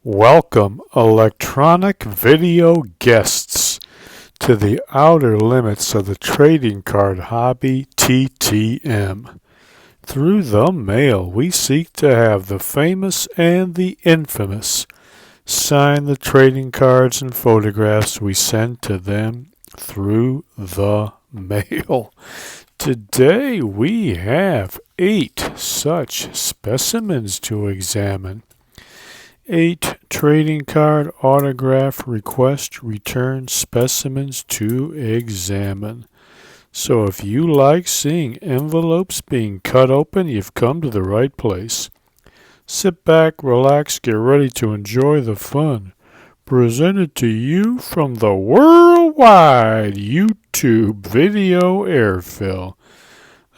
Welcome, electronic video guests, to the outer limits of the trading card hobby TTM. Through the mail, we seek to have the famous and the infamous sign the trading cards and photographs we send to them through the mail. Today we have 8 such specimens to examine. 8 trading card autograph request return specimens to examine. So if you like seeing envelopes being cut open, you've come to the right place. Sit back, relax, get ready to enjoy the fun. Presented to you from the worldwide YouTube video airfill.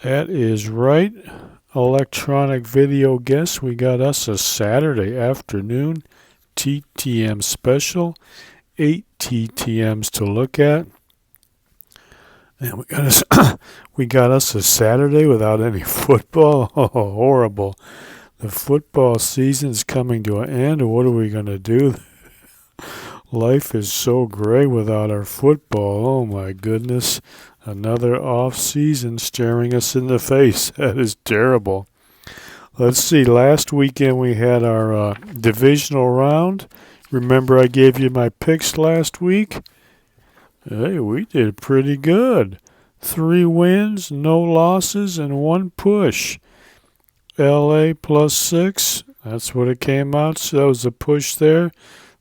That is right. Electronic video guests, we got us a Saturday afternoon TTM special, 8 TTMs to look at, and we got us a Saturday without any football. Oh, horrible! The football season's coming to an end. What are we gonna do? Life is so gray without our football. Oh my goodness. Another off season staring us in the face. That is terrible. Let's see. Last weekend we had our divisional round. Remember I gave you my picks last week? Hey, we did pretty good. 3 wins, no losses, and 1 push. LA +6. That's what it came out. So that was a push there.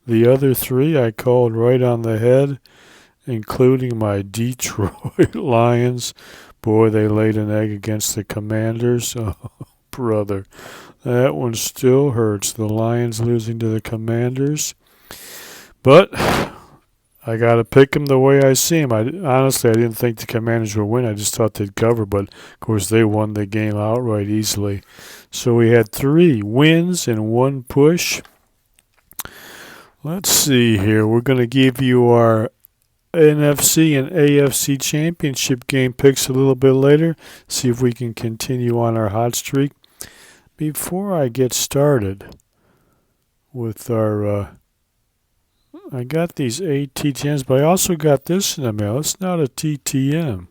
The other 3 I called right on the head, including my Detroit Lions. Boy, they laid an egg against the Commanders. Oh, brother, that one still hurts. The Lions losing to the Commanders. But I got to pick them the way I see them. Honestly, I didn't think the Commanders would win. I just thought they'd cover. But, of course, they won the game outright easily. So we had 3 wins and 1 push. Let's see here. We're going to give you our NFC and AFC championship game picks a little bit later. See if we can continue on our hot streak. Before I get started with our, I got these 8 TTMs, but I also got this in the mail. It's not a TTM.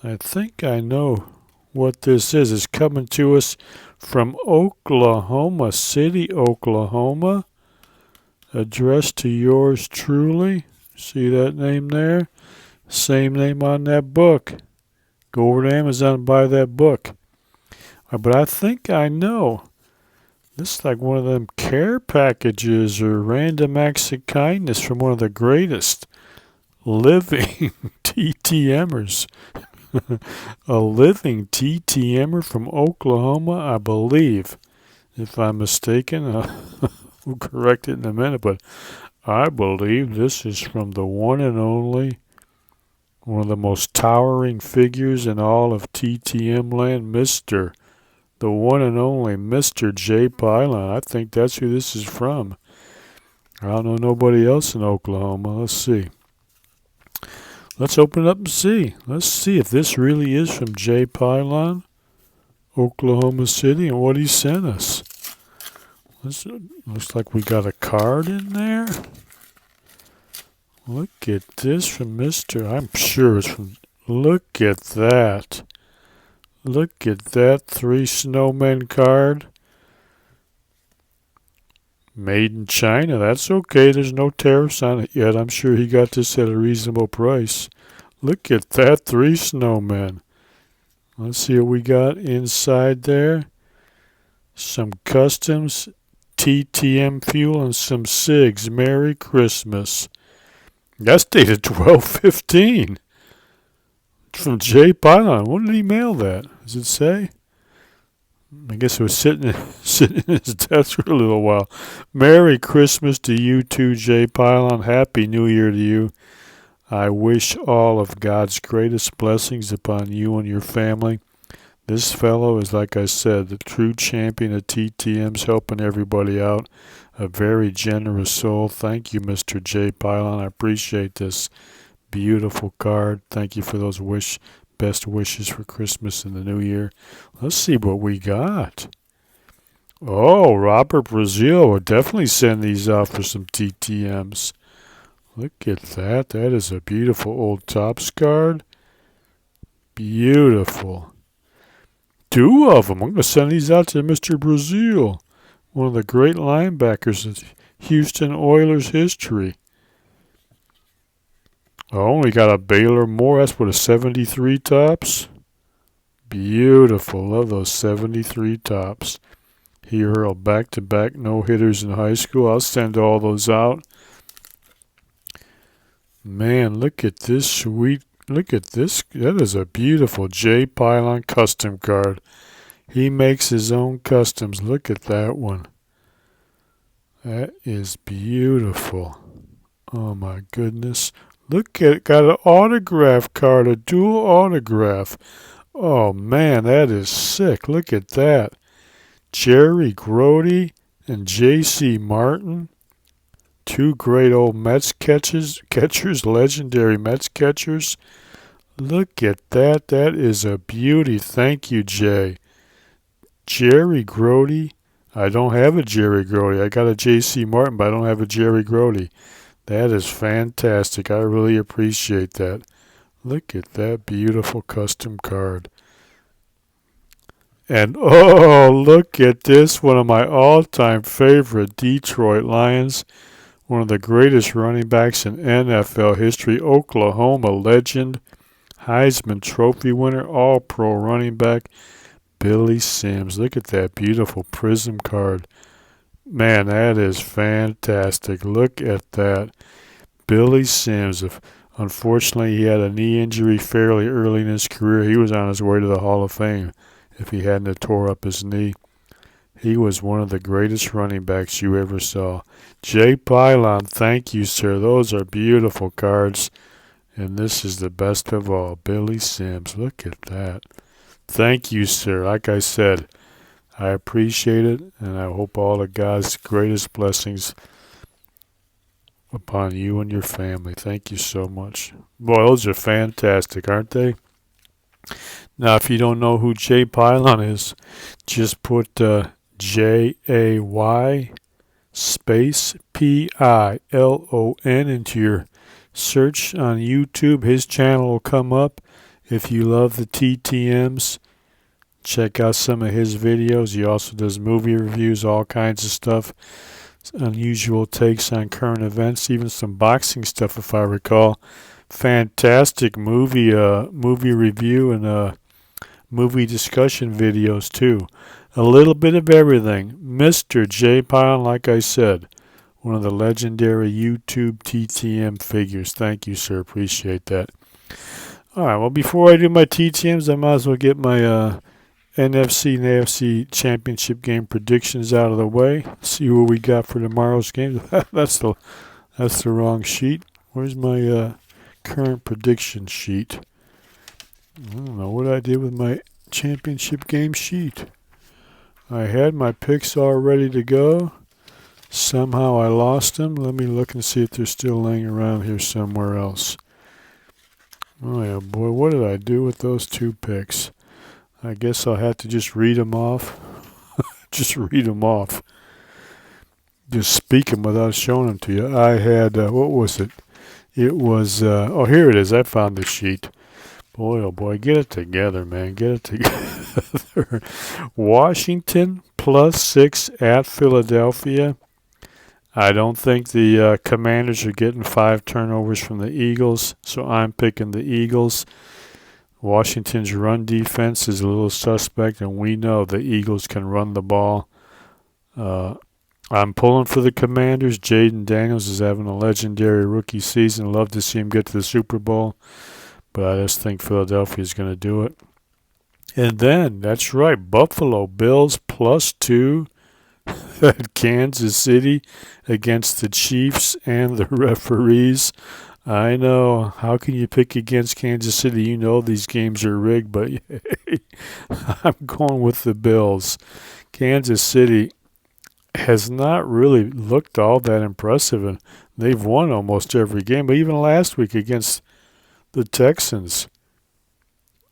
I think I know what this is. It's coming to us from Oklahoma City, Oklahoma. Addressed to yours truly. See that name there? Same name on that book. Go over to Amazon and buy that book. But I think I know. This is like one of them care packages or random acts of kindness from one of the greatest living TTMers. A living TTMer from Oklahoma, I believe. If I'm mistaken, we'll correct it in a minute, but I believe this is from the one and only, one of the most towering figures in all of TTM land, the one and only Mr. J. Pylon. I think that's who this is from. I don't know nobody else in Oklahoma. Let's see. Let's open it up and see. Let's see if this really is from J. Pylon, Oklahoma City, and what he sent us. Looks like we got a card in there. Look at this from Mr. I'm sure it's from. Look at that. Look at that 3 snowmen card. Made in China. That's okay. There's no tariffs on it yet. I'm sure he got this at a reasonable price. Look at that 3 snowmen. Let's see what we got inside there. Some customs. TTM fuel and some cigs. Merry Christmas. That's dated 12/15. From J. Pylon. When did he mail that? Does it say? I guess it was sitting in his desk for a little while. Merry Christmas to you too, J. Pylon. Happy New Year to you. I wish all of God's greatest blessings upon you and your family. This fellow is, like I said, the true champion of TTMs, helping everybody out. A very generous soul. Thank you, Mr. J. Pylon. I appreciate this beautiful card. Thank you for those best wishes for Christmas and the New Year. Let's see what we got. Oh, Robert Brazil would definitely send these out for some TTMs. Look at that. That is a beautiful old Topps card. Beautiful. Two of them. I'm going to send these out to Mr. Brazil, one of the great linebackers in Houston Oilers history. Oh, we got a Baylor Moore. That's what, a 73 Topps? Beautiful. Love those 73 Topps. He hurled back-to-back no-hitters in high school. I'll send all those out. Man, look at this sweet. Look at this. That is a beautiful J. Pylon custom card. He makes his own customs. Look at that one. That is beautiful. Oh my goodness. Look at it. Got an autograph card, a dual autograph. Oh man, that is sick. Look at that. Jerry Grody and J.C. Martin. Two great old Mets catchers, legendary Mets catchers. Look at that. That is a beauty. Thank you, Jay. Jerry Grody. I don't have a Jerry Grody. I got a J.C. Martin, but I don't have a Jerry Grody. That is fantastic. I really appreciate that. Look at that beautiful custom card. And oh, look at this. One of my all-time favorite Detroit Lions. One of the greatest running backs in NFL history. Oklahoma legend. Heisman Trophy winner. All-pro running back. Billy Sims. Look at that beautiful prism card. Man, that is fantastic. Look at that. Billy Sims. Unfortunately, he had a knee injury fairly early in his career. He was on his way to the Hall of Fame if he hadn't have tore up his knee. He was one of the greatest running backs you ever saw. J. Pylon, thank you, sir. Those are beautiful cards. And this is the best of all. Billy Sims. Look at that. Thank you, sir. Like I said, I appreciate it, and I hope all of God's greatest blessings upon you and your family. Thank you so much. Boy, those are fantastic, aren't they? Now, if you don't know who Jay Pylon is, just put Jay space Pilon into your search on YouTube. His channel will come up. If you love the TTMs, check out some of his videos. He also does movie reviews, all kinds of stuff, unusual takes on current events, even some boxing stuff if I recall. Fantastic movie review and movie discussion videos too. A little bit of everything. Mr. J. Pylon, like I said, one of the legendary YouTube TTM figures. Thank you, sir. Appreciate that. All right, well, before I do my TTMs, I might as well get my NFC and AFC championship game predictions out of the way. See what we got for tomorrow's game. That's the wrong sheet. Where's my current prediction sheet? I don't know what I did with my championship game sheet. I had my picks all ready to go. Somehow I lost them. Let me look and see if they're still laying around here somewhere else. Oh yeah, boy, what did I do with those two picks? I guess I'll have to just read them off. Just read them off. Just speak them without showing them to you. I had, what was it? It was, oh, here it is. I found the sheet. Boy, oh boy, get it together, man. Get it together. Washington +6 at Philadelphia. I don't think the Commanders are getting 5 turnovers from the Eagles, so I'm picking the Eagles. Washington's run defense is a little suspect, and we know the Eagles can run the ball. I'm pulling for the Commanders. Jaden Daniels is having a legendary rookie season. Love to see him get to the Super Bowl, but I just think Philadelphia is going to do it. And then, that's right, Buffalo Bills +2 at Kansas City against the Chiefs and the referees. I know. How can you pick against Kansas City? You know these games are rigged, but I'm going with the Bills. Kansas City has not really looked all that impressive, and they've won almost every game. But even last week against the Texans,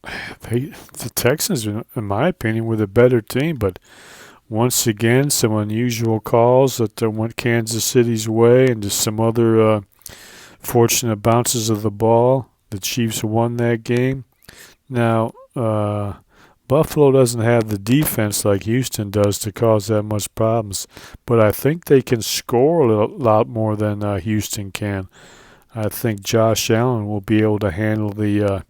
the Texans, in my opinion, were the better team, but once again, some unusual calls that went Kansas City's way, and just some other fortunate bounces of the ball. The Chiefs won that game. Now, Buffalo doesn't have the defense like Houston does to cause that much problems, but I think they can score a lot more than Houston can. I think Josh Allen will be able to handle the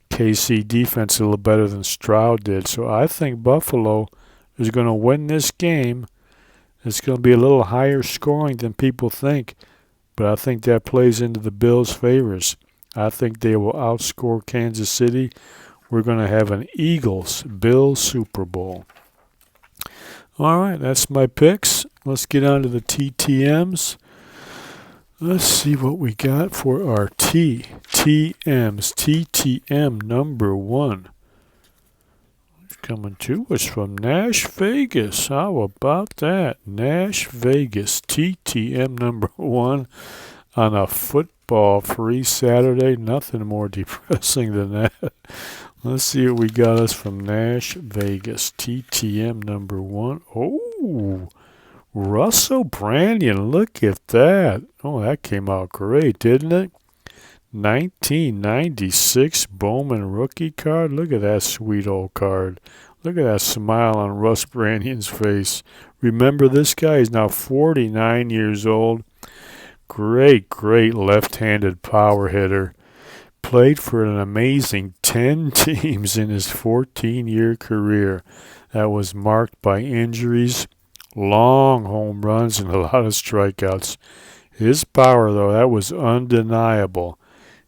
KC defense a little better than Stroud did. So I think Buffalo is going to win this game. It's going to be a little higher scoring than people think, but I think that plays into the Bills' favors. I think they will outscore Kansas City. We're going to have an Eagles-Bills Super Bowl. All right, that's my picks. Let's get on to the TTMs. Let's see what we got for our TTMs. TTM number 1. It's coming to us from Nash Vegas. How about that? Nash Vegas. TTM number 1 on a football-free Saturday. Nothing more depressing than that. Let's see what we got us from Nash Vegas. TTM number 1. Oh, Russell Brandon, look at that. Oh, that came out great, didn't it? 1996 Bowman rookie card. Look at that sweet old card. Look at that smile on Russ Brandon's face. Remember this guy? He's now 49 years old. Great left-handed power hitter. Played for an amazing 10 teams in his 14-year career. That was marked by injuries, long home runs, and a lot of strikeouts. His power, though, that was undeniable.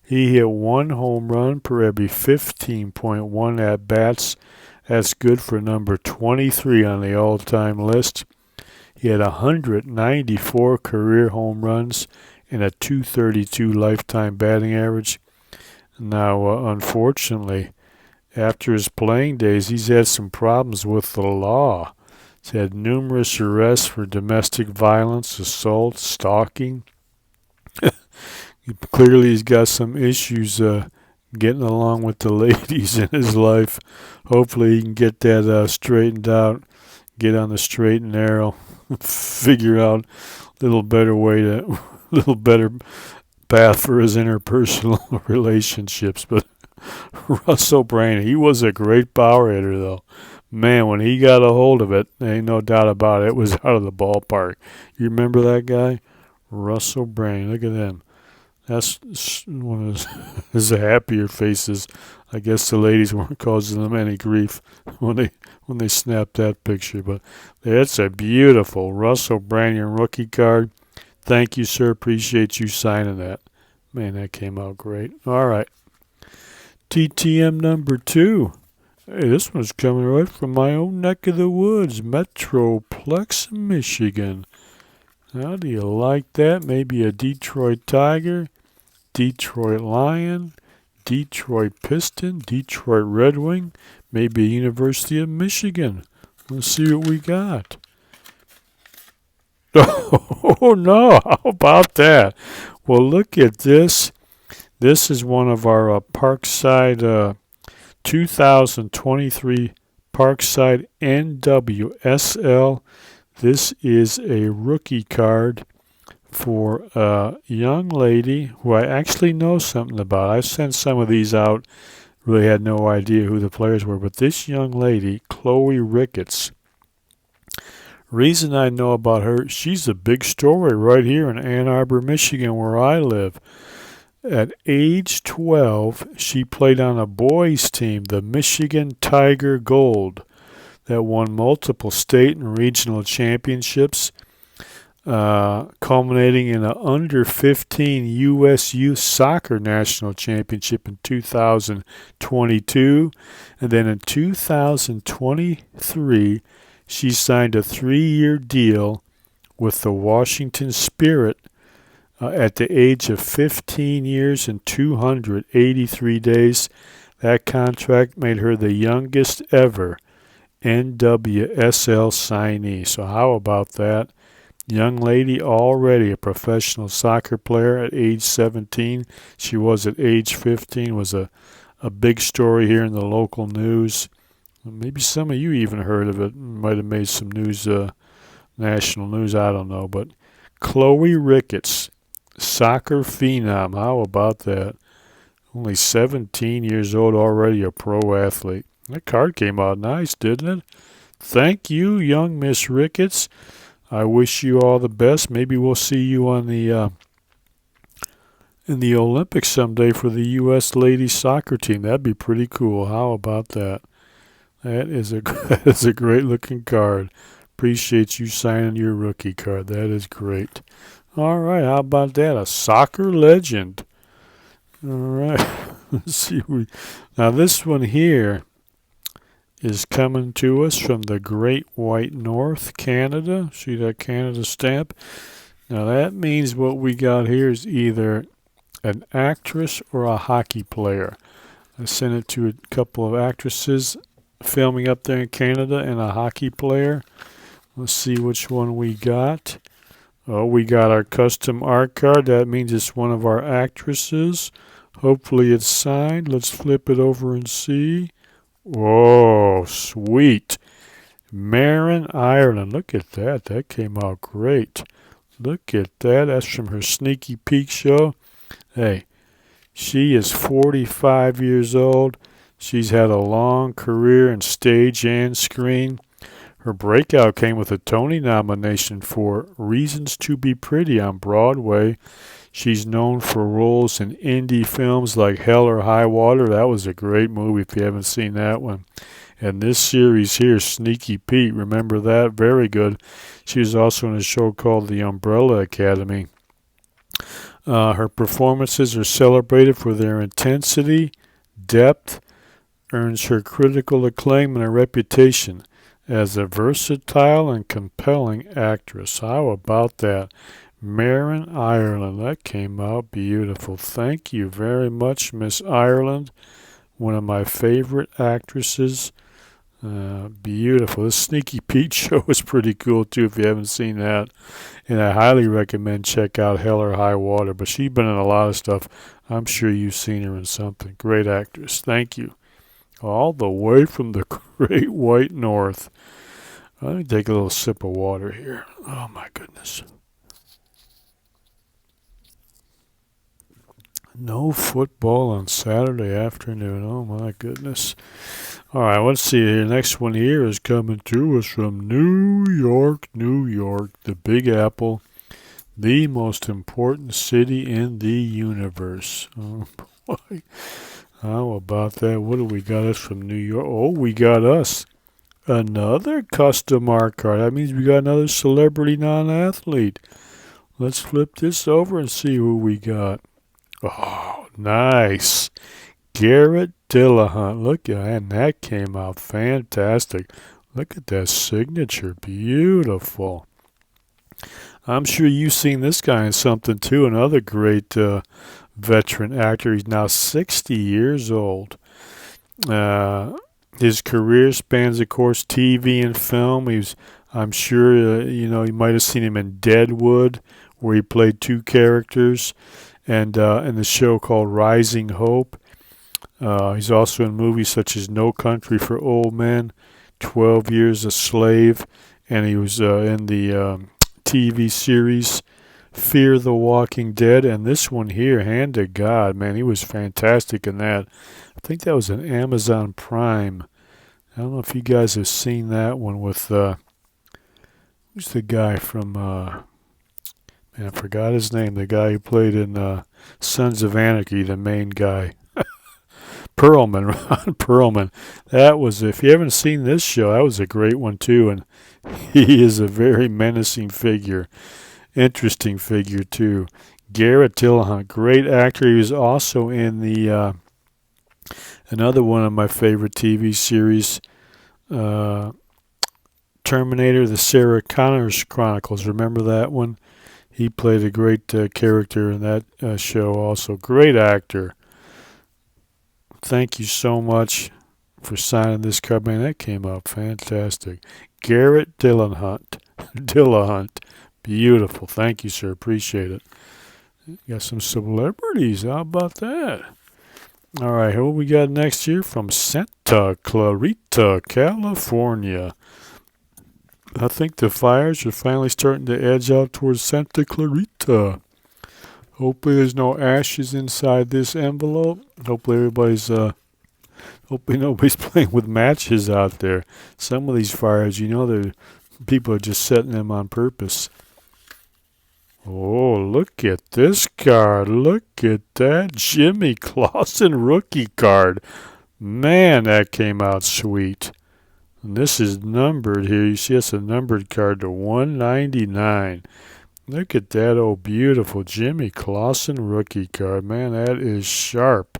He hit 1 home run per every 15.1 at-bats. That's good for number 23 on the all-time list. He had 194 career home runs and a .232 lifetime batting average. Now, unfortunately, after his playing days, he's had some problems with the law. He's had numerous arrests for domestic violence, assault, stalking. Clearly, he's got some issues getting along with the ladies in his life. Hopefully, he can get that straightened out, get on the straight and narrow, figure out a little better path for his interpersonal relationships. But Russell Brandon, he was a great power hitter, though. Man, when he got a hold of it, ain't no doubt about it, it was out of the ballpark. You remember that guy? Russell Brandon, look at him. That's one of his happier faces. I guess the ladies weren't causing them any grief when they snapped that picture. But that's a beautiful Russell Brandon rookie card. Thank you, sir. Appreciate you signing that. Man, that came out great. All right. TTM number 2. Hey, this one's coming right from my own neck of the woods, Metroplex, Michigan. How do you like that? Maybe a Detroit Tiger, Detroit Lion, Detroit Piston, Detroit Red Wing, maybe a University of Michigan. Let's see what we got. Oh, no. How about that? Well, look at this. This is one of our Parkside 2023 Parkside NWSL. This is a rookie card for a young lady who I actually know something about. I sent some of these out. Really had no idea who the players were. But this young lady, Chloe Ricketts, reason I know about her, she's a big story right here in Ann Arbor, Michigan, where I live. At age 12, she played on a boys' team, the Michigan Tiger Gold, that won multiple state and regional championships, culminating in an under-15 U.S. Youth Soccer National Championship in 2022. And then in 2023, she signed a 3-year deal with the Washington Spirit at the age of 15 years and 283 days. That contract made her the youngest ever NWSL signee. So how about that? Young lady, already a professional soccer player at age 17. She was at age 15, was a big story here in the local news. Maybe some of you even heard of it. Might have made some news, national news, I don't know. But Chloe Ricketts, soccer phenom. How about that? Only 17 years old, already a pro athlete. That card came out nice, didn't it? Thank you, young Miss Ricketts. I wish you all the best. Maybe we'll see you on the in the Olympics someday for the U.S. ladies soccer team. That'd be pretty cool. How about that? That is that is a great looking card. Appreciate you signing your rookie card. That is great. All right, how about that? A soccer legend. All right. Let's see. Now this one here is coming to us from the Great White North, Canada. See that Canada stamp? Now that means what we got here is either an actress or a hockey player. I sent it to a couple of actresses filming up there in Canada and a hockey player. Let's see which one we got. Oh, we got our custom art card. That means it's one of our actresses. Hopefully it's signed. Let's flip it over and see. Whoa, sweet. Marin, Ireland. Look at that. That came out great. Look at that. That's from her Sneaky Peek show. Hey, she is 45 years old. She's had a long career in stage and screen. Her breakout came with a Tony nomination for Reasons to Be Pretty on Broadway. She's known for roles in indie films like Hell or High Water. That was a great movie if you haven't seen that one. And this series here, Sneaky Pete, remember that? Very good. She was also in a show called The Umbrella Academy. Her performances are celebrated for their intensity, depth, earns her critical acclaim and a reputation as a versatile and compelling actress. How about that? Marin, Ireland. That came out beautiful. Thank you very much, Miss Ireland. One of my favorite actresses. Beautiful. This Sneaky Pete show is pretty cool too if you haven't seen that. And I highly recommend check out Hell or High Water. But she's been in a lot of stuff. I'm sure you've seen her in something. Great actress. Thank you. All the way from the Great White North. Let me take a little sip of water here. Oh my goodness. No football on Saturday afternoon. Oh my goodness. All right, let's see here. Next one here is coming to us from New York, New York, the Big Apple, the most important city in the universe. Oh boy. How about that? What do we got us from New York? Oh, we got us another custom art card. That means we got another celebrity non-athlete. Let's flip this over and see who we got. Oh, nice. Garrett Dillahunt. Look at that. And that came out fantastic. Look at that signature. Beautiful. I'm sure you've seen this guy in something too. Another great veteran actor. He's now 60 years old. His career spans, of course, TV and film. I'm sure, you might have seen him in Deadwood, where he played two characters, and in the show called Rising Hope. He's also in movies such as No Country for Old Men, 12 Years a Slave, and he was in the TV series Fear the Walking Dead, and this one here, Hand to God, man, he was fantastic in that. I think that was an Amazon Prime. I don't know if you guys have seen that one with, who's the guy from, man, I forgot his name, the guy who played in Sons of Anarchy, the main guy. Perlman, Ron Perlman. That was, if you haven't seen this show, that was a great one too, and he is a very menacing figure. Interesting figure too. Garrett Dillahunt, great actor. He was also in the another one of my favorite TV series, Terminator: The Sarah Connors Chronicles. Remember that one? He played a great character in that show also. Great actor. Thank you so much for signing this card. Man, that came out fantastic. Garrett Dillahunt. Dillahunt. Beautiful. Thank you, sir. Appreciate it. Got some celebrities. How about that? All right, who we got next here from Santa Clarita, California? I think the Flyers are finally starting to edge out towards Santa Clarita. Hopefully there's no ashes inside this envelope. Hopefully nobody's playing with matches out there. Some of these Flyers, people are just setting them on purpose. Oh, look at this card. Look at that Jimmy Clausen rookie card. Man, that came out sweet. And this is numbered here. You see it's a numbered card to 199. Look at that old beautiful Jimmy Clausen rookie card. Man, that is sharp.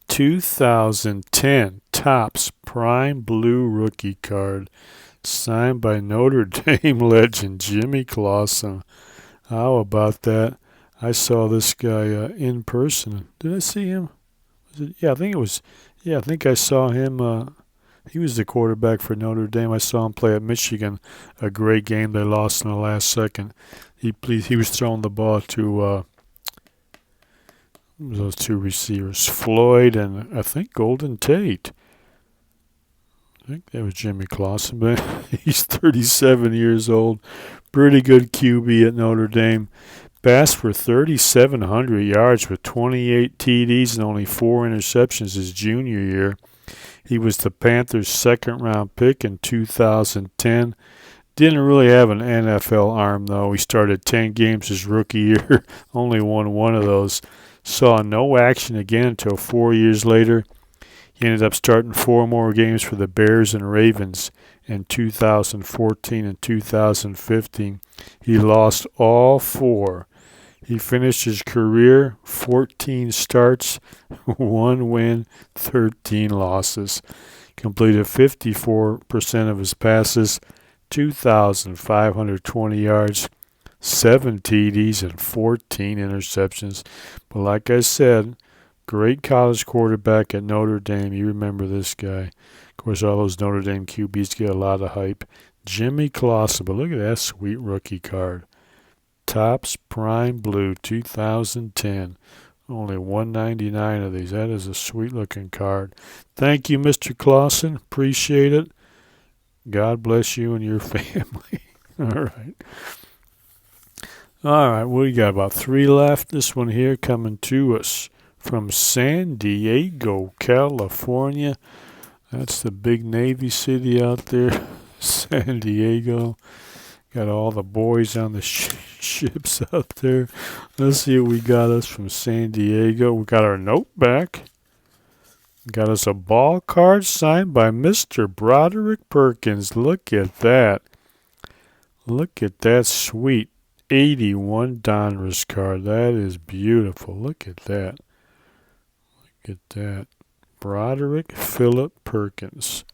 2010 Topps Prime Blue rookie card. Signed by Notre Dame legend Jimmy Clausen. How about that? I saw this guy in person. Did I see him? I think I saw him. He was the quarterback for Notre Dame. I saw him play at Michigan. A great game. They lost in the last second. He was throwing the ball to those two receivers, Floyd and I think Golden Tate. I think that was Jimmy Clausen, but he's 37 years old. Pretty good QB at Notre Dame. Passed for 3,700 yards with 28 TDs and only 4 interceptions his junior year. He was the Panthers' second-round pick in 2010. Didn't really have an NFL arm, though. He started 10 games his rookie year, only won one of those. Saw no action again until 4 years later. He ended up starting 4 more games for the Bears and Ravens in 2014 and 2015. He lost all 4. He finished his career 14 starts, 1 win, 13 losses. Completed 54% of his passes, 2,520 yards, 7 TDs, and 14 interceptions. But like I said, great college quarterback at Notre Dame. You remember this guy. Of course, all those Notre Dame QBs get a lot of hype. Jimmy Clausen, but look at that sweet rookie card. Topps Prime Blue 2010. Only 199 of these. That is a sweet-looking card. Thank you, Mr. Clausen. Appreciate it. God bless you and your family. All right. All right, we got about 3 left. This one here coming to us from San Diego, California. That's the big Navy city out there, San Diego. Got all the boys on the ships out there. Let's see what we got us from San Diego. We got our note back. Got us a ball card signed by Mr. Broderick Perkins. Look at that. Look at that sweet 81 Donruss card. That is beautiful. Look at that. Look at that. Broderick Phillip Perkins.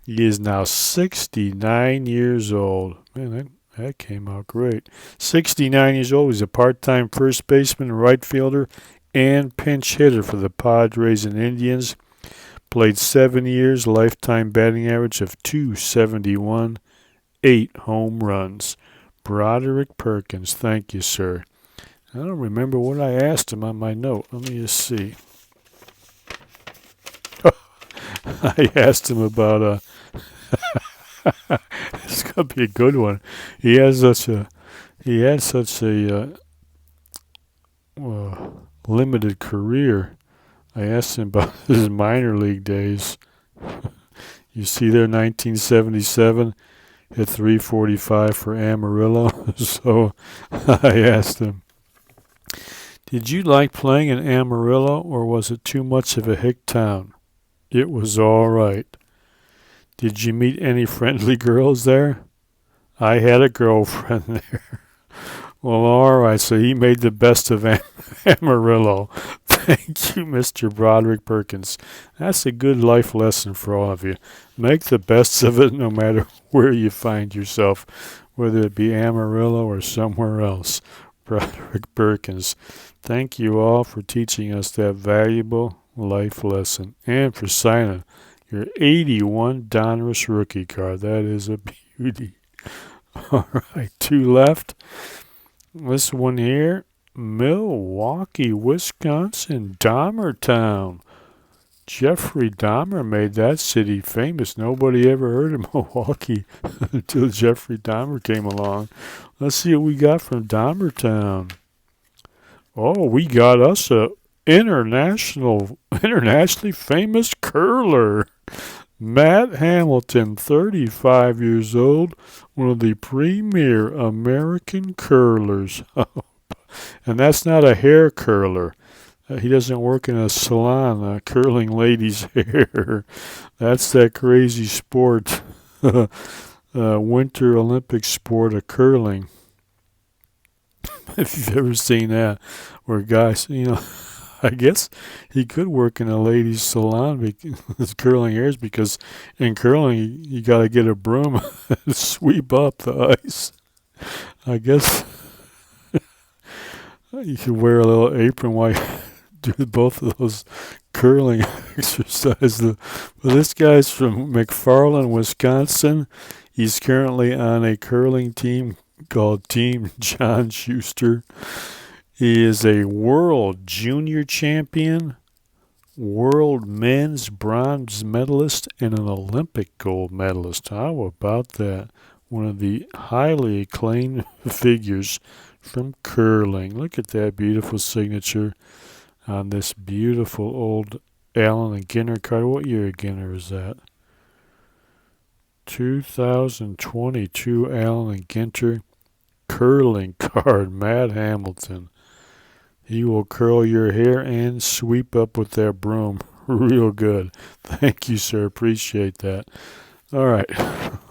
He is now 69 years old. Man, that came out great. 69 years old. He's a part-time first baseman, right fielder, and pinch hitter for the Padres and Indians. Played 7 years, lifetime batting average of .271, 8 home runs. Broderick Perkins, thank you, sir. I don't remember what I asked him on my note. Let me just see. I asked him about it's gonna be a good one. He had such a limited career. I asked him about his minor league days. You see there, 1977, hit 345 for Amarillo. So I asked him, did you like playing in Amarillo, or was it too much of a hick town? It was all right. Did you meet any friendly girls there? I had a girlfriend there. Well, all right, so he made the best of Amarillo. Thank you, Mr. Broderick Perkins. That's a good life lesson for all of you. Make the best of it no matter where you find yourself, whether it be Amarillo or somewhere else. Broderick Perkins. Thank you all for teaching us that valuable life lesson and for signing your 81 Donruss rookie card. That is a beauty. All right, 2 left. This one here, Milwaukee, Wisconsin, Dahmertown. Jeffrey Dahmer made that city famous. Nobody ever heard of Milwaukee until Jeffrey Dahmer came along. Let's see what we got from Dahmertown. Oh, we got us a internationally famous curler. Matt Hamilton, 35 years old, one of the premier American curlers. And that's not a hair curler. He doesn't work in a salon curling ladies' hair. That's that crazy sport, Winter Olympic sport of curling. If you've ever seen that, where guys, I guess he could work in a ladies' salon with curling hairs, because in curling you got to get a broom and sweep up the ice. I guess you could wear a little apron while you do both of those curling exercises. But this guy's from McFarland, Wisconsin. He's currently on a curling team called Team John Schuster. He is a world junior champion, world men's bronze medalist, and an Olympic gold medalist. How about that? One of the highly acclaimed figures from curling. Look at that beautiful signature on this beautiful old Allen and Ginter card. What year Ginter is that? 2022 Allen and Ginter curling card. Matt Hamilton. He will curl your hair and sweep up with that broom real good. Thank you, sir. Appreciate that. All right.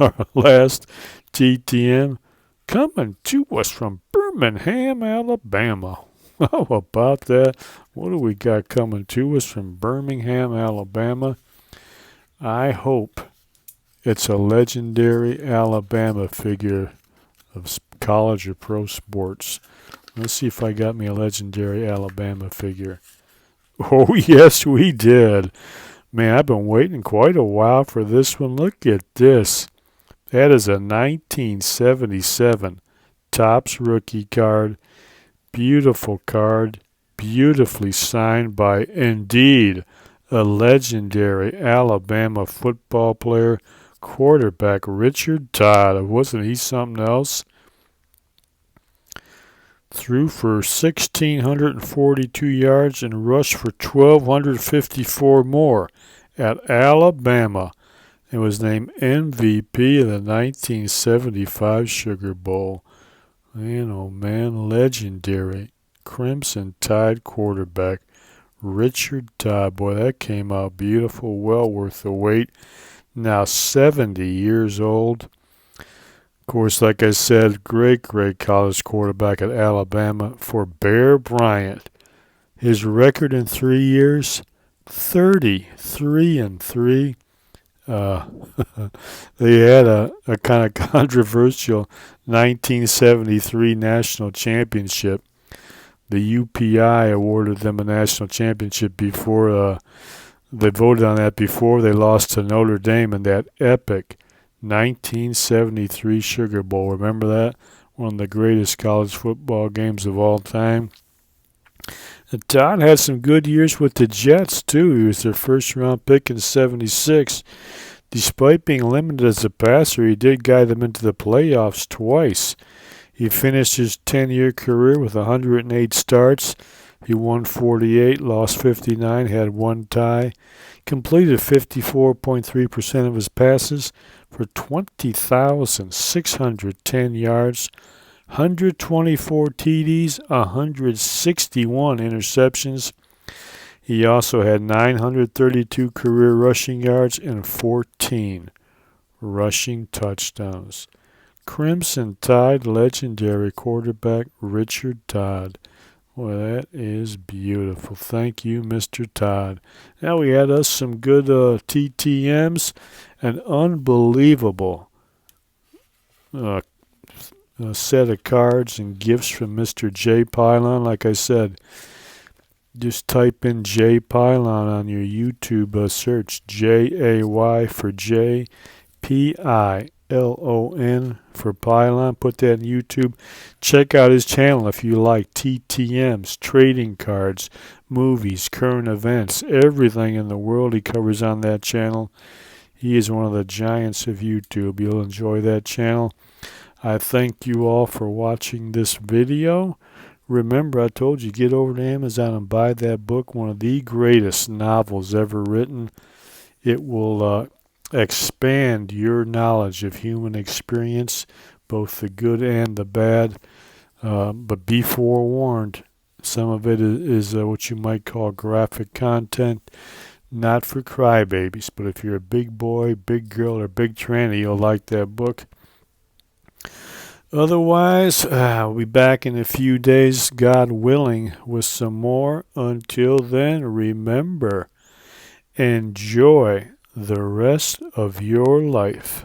Our last TTM coming to us from Birmingham, Alabama. How about that? What do we got coming to us from Birmingham, Alabama? I hope it's a legendary Alabama figure of college or pro sports. Let's see if I got me a legendary Alabama figure. Oh, yes, we did. Man, I've been waiting quite a while for this one. Look at this. That is a 1977 Topps rookie card. Beautiful card. Beautifully signed by, indeed, a legendary Alabama football player, quarterback Richard Todd. Wasn't he something else? Threw for 1,642 yards and rushed for 1,254 more at Alabama, and was named MVP of the 1975 Sugar Bowl. Man, oh man, legendary Crimson Tide quarterback Richard Todd. Boy, that came out beautiful, well worth the wait. Now 70 years old. Of course, like I said, great college quarterback at Alabama for Bear Bryant. His record in 3 years, 33-3. They had a kind of controversial 1973 national championship. The UPI awarded them a national championship before they voted on that before they lost to Notre Dame in that epic 1973 Sugar Bowl. Remember that? One of the greatest college football games of all time. And Todd had some good years with the Jets, too. He was their first-round pick in '76. Despite being limited as a passer, he did guide them into the playoffs twice. He finished his 10-year career with 108 starts. He won 48, lost 59, had one tie. Completed 54.3% of his passes for 20,610 yards, 124 TDs, 161 interceptions. He also had 932 career rushing yards and 14 rushing touchdowns. Crimson Tide legendary quarterback Richard Todd. Boy, that is beautiful. Thank you, Mr. Todd. Now we had us some good TTMs. An unbelievable set of cards and gifts from Mr. J. Pylon. Like I said, just type in J. Pylon on your YouTube search. Jay for J, Pylon. Phenom for Pylon. Put that in YouTube. Check out his channel if you like TTMs, trading cards, movies, current events, everything in the world he covers on that channel. He is one of the giants of YouTube. You'll enjoy that channel. I thank you all for watching this video. Remember, I told you, get over to Amazon and buy that book, one of the greatest novels ever written. It will expand your knowledge of human experience, both the good and the bad. But be forewarned, some of it is what you might call graphic content. Not for crybabies, but if you're a big boy, big girl, or big tranny, you'll like that book. Otherwise, I'll be back in a few days, God willing, with some more. Until then, remember, enjoy the rest of your life.